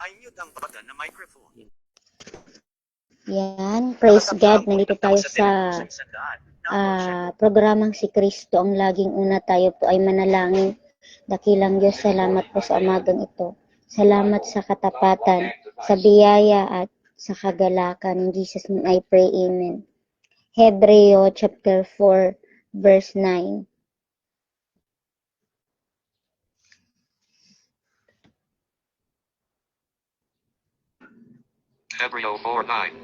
I-mute ang button na microphone. Yan, praise God. Nandito tayo sa programang si Kristo ang laging una. Tayo po ay manalangin. Dakilang Diyos, salamat po sa umagang ito. Salamat sa katapatan, sa biyaya at sa kagalakan. In Jesus' name I pray, Amen. Hebreo chapter 4, verse 9. Hebreo 4:9.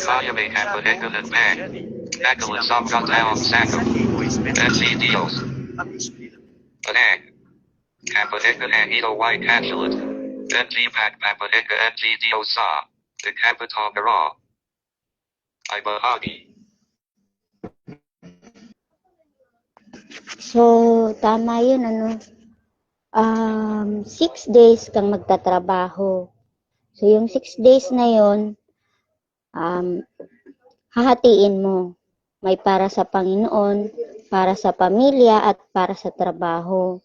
Kaya may kapatid at man. Nagalas ang katawang sako. FC Dios. Anang. Kapatid na ito ay kasulat. NG Pac kapatid na NG Dios sa. The Capitol Gara. Ay bahagi. So, tama yun, 6 days kang magtatrabaho. So, yung 6 days na yun, hahatiin mo. May para sa Panginoon, para sa pamilya, at para sa trabaho.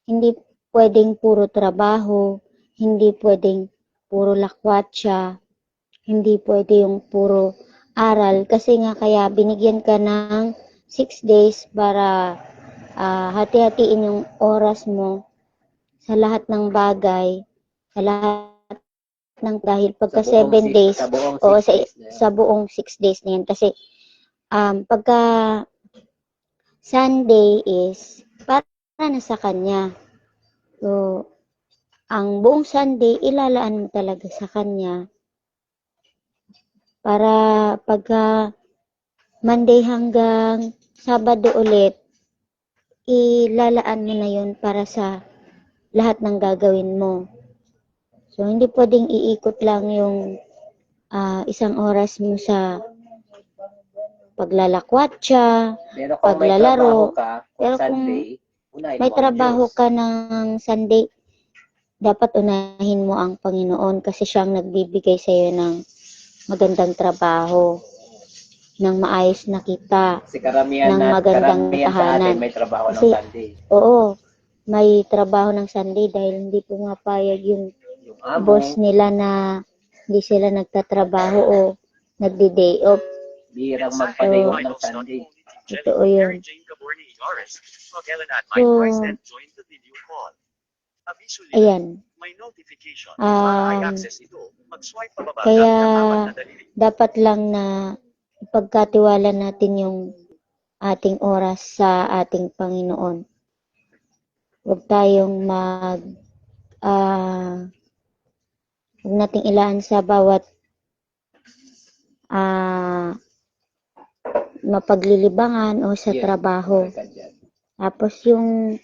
Hindi pwedeng puro trabaho, hindi pwedeng puro lakwatsa, hindi pwede yung puro aral. Kasi nga kaya binigyan ka ng 6 days para hati-hatiin yung oras mo sa lahat ng bagay, sa lahat dahil pagka 7 days, sa buong 6 days na yan. Kasi pagka Sunday is para na sa Kanya. So, ang buong Sunday, ilalaan mo talaga sa Kanya. Para pagka Monday hanggang Sabado ulit, ilalaan mo na yun para sa lahat ng gagawin mo. So, hindi pwedeng iikot lang yung isang oras mo sa paglalakwatsa, paglalaro. Pero kung may trabaho ka ng Sunday, dapat unahin mo ang Panginoon kasi siyang nagbibigay sa iyo ng magandang trabaho, ng maayos na kita, ng magandang tahanan. May trabaho kasi, ng Sunday. Oo, may trabaho ng Sunday dahil hindi pumapayag yung boss nila na hindi sila nagtatrabaho o nagdi-day off. Birang magpa-day off ng Sunday. Totoo yun. Ayan. Kaya dapat lang na ipagkatiwala natin yung ating oras sa ating Panginoon. Huwag tayong huwag nating ilaan sa bawat mapaglilibangan o sa trabaho. Tapos yung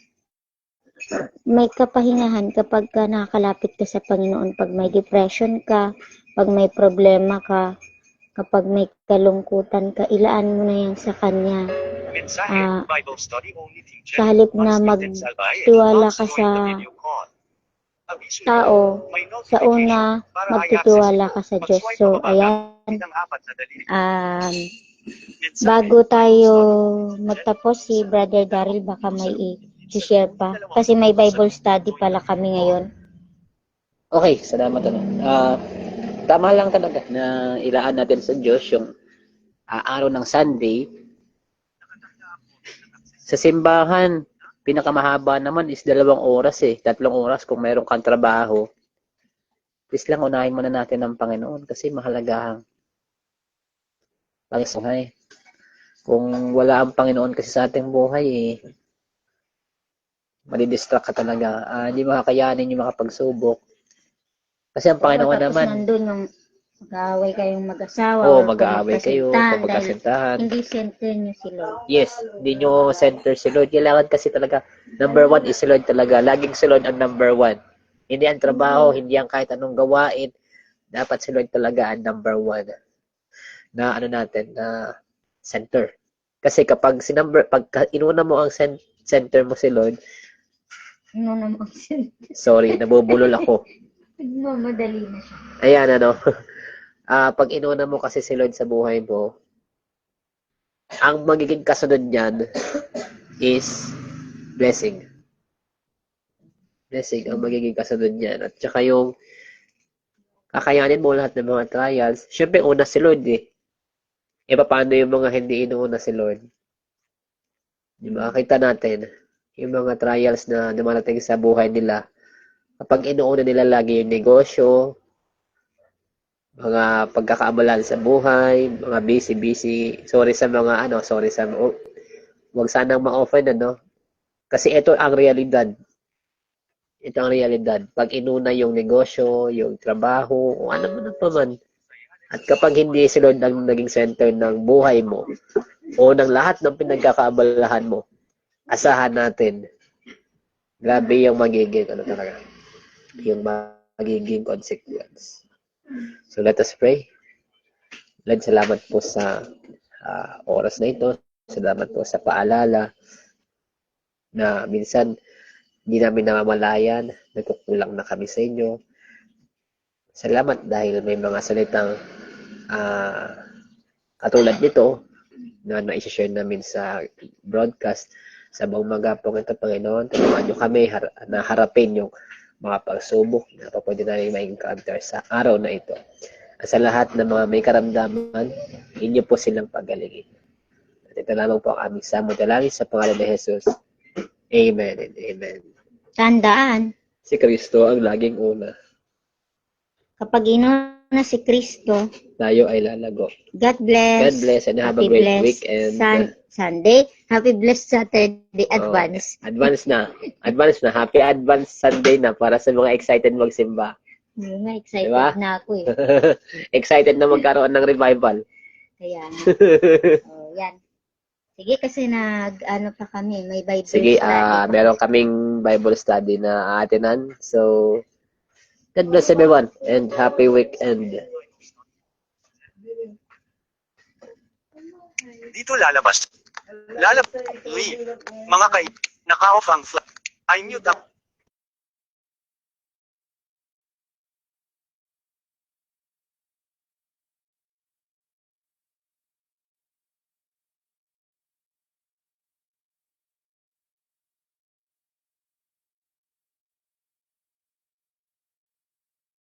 may kapahingahan kapag ka nakakalapit ka sa Panginoon, pag may depression ka, pag may problema ka, kapag may kalungkutan ka, ilaan mo na yan sa Kanya. Sa halip na magtiwala ka sa tao, sa una, magtitiwala ka sa Diyos. So, ayan, bago tayo magtapos, si Brother Daryl baka may i-share pa. Kasi may Bible study pala kami ngayon. Okay, salamat. Tama lang talaga na ilaan natin sa Diyos yung araw ng Sunday. Sa simbahan, pinakamahaba naman is 2 oras 3 oras kung meron kang trabaho. Please lang unahin muna natin ang Panginoon kasi mahalaga ang buhay. Kung wala ang Panginoon kasi sa ating buhay, madidistract ka talaga. Hindi makakayanin yung makapagsubok. Kasi ang Panginoon naman, nandun yung mag-aaway kayong mag-asawa. Mag-aaway kayo, pagkasintahan. Hindi center nyo si Lord. Yes, hindi nyo center si Lord. Kailangan kasi talaga, number 1 is si Lord talaga. Laging si Lord ang number 1. Hindi ang trabaho, hindi ang kahit anong gawain. Dapat si Lord talaga ang number 1. Na na center. Kasi kapag pag inuna mo ang center mo si Lord, Inuna mo ang center. sorry, nabubulol ako. Nagmamadali na siya. Ayan, pag inuna mo kasi si Lord sa buhay mo, ang magiging kasunod niyan is blessing. blessing ang magiging kasunod niyan. At saka yung kakayanin mo lahat ng mga trials. Siyempre, una si Lord eh. E paano yung mga hindi inuuna si Lord? Di ba? Kita natin yung mga trials na dumarating sa buhay nila. Kapag inuuna nila lagi yung negosyo, mga pagkakaamalan sa buhay, mga busy. Sorry sa wag sanang ma-offend, ano? Kasi ito ang realidad. Ito ang realidad. Pag inuna yung negosyo, yung trabaho, o ano man pa man. At kapag hindi si Lord ang naging center ng buhay mo, o ng lahat ng pinagkakaabalahan mo, asahan natin, grabe yung magiging, yung magiging consequence. So let us pray. Lord, salamat po sa oras na ito. Salamat po sa paalala na minsan hindi namin namamalayan, nagkukulang na kami sa inyo. Salamat dahil may mga salitang katulad nito na na-share namin sa broadcast sa buong magapong ito, Panginoon. Tulungan nyo kami na harapin yung mga pagsubok na pwede namin ma-encounter sa araw na ito. At sa lahat ng mga may karamdaman, inyo po silang pagalingin. At ito lamang po ang aming samudalangin sa pangalan ni Jesus. Amen and amen. Tandaan, Si Kristo ang laging una. kapag inuna si Kristo, Tayo ay lalago. God bless. God bless and have a Happy great blessed weekend. Sunday. Happy blessed Saturday advance. Advance na. Happy advance Sunday na para sa mga excited magsimba. Hindi nga, excited Diba? na ako eh. Excited na magkaroon ng revival. Kaya nga. Yan. Sige, kasi ano pa kami, may Bible Sige, study pa. meron kaming Bible study na aatinan. So, God bless everyone and happy weekend. Dito lalabas. Uy, mga naka-off ang flag. I mute up.